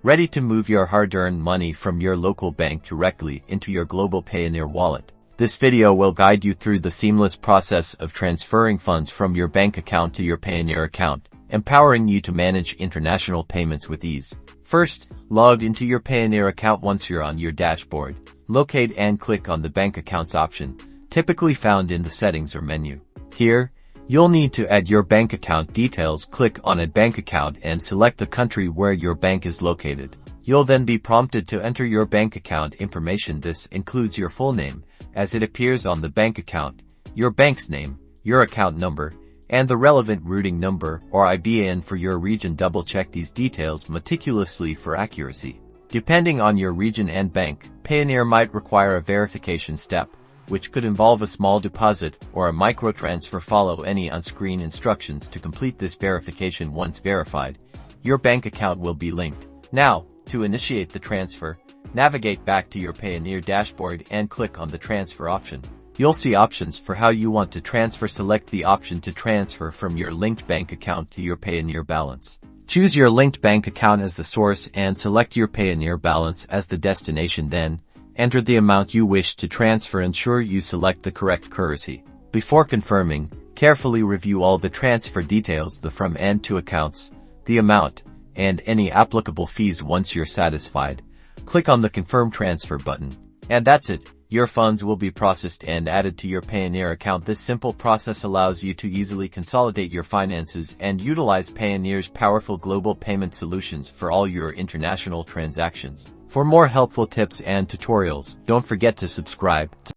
ready to move your hard-earned money from your local bank directly into your global Payoneer wallet. This video will guide you through the seamless process of transferring funds from your bank account to your Payoneer account, empowering you to manage international payments with ease. First, log into your Payoneer account. Once you're on your dashboard, locate and click on the Bank Accounts option, typically found in the Settings or menu. Here, you'll need to add your bank account details. Click on Add Bank Account and select the country where your bank is located. You'll then be prompted to enter your bank account information. This includes your full name, as it appears on the bank account, your bank's name, your account number, and the relevant routing number or IBAN for your region. Double-check these details meticulously for accuracy. Depending on your region and bank, Payoneer might require a verification step, which could involve a small deposit or a microtransfer. Follow any on-screen instructions to complete this verification. Once verified, your bank account will be linked. Now, to initiate the transfer, navigate back to your Payoneer dashboard and click on the transfer option. You'll see options for how you want to transfer. Select the option to transfer from your linked bank account to your Payoneer balance. Choose your linked bank account as the source and select your Payoneer balance as the destination. Then, enter the amount you wish to transfer. Ensure you select the correct currency. Before confirming, carefully review all the transfer details, the from and to accounts, the amount, and any applicable fees. Once you're satisfied, click on the Confirm Transfer button. And that's it. Your funds will be processed and added to your Payoneer account. This simple process allows you to easily consolidate your finances and utilize Payoneer's powerful global payment solutions for all your international transactions. For more helpful tips and tutorials, don't forget to subscribe.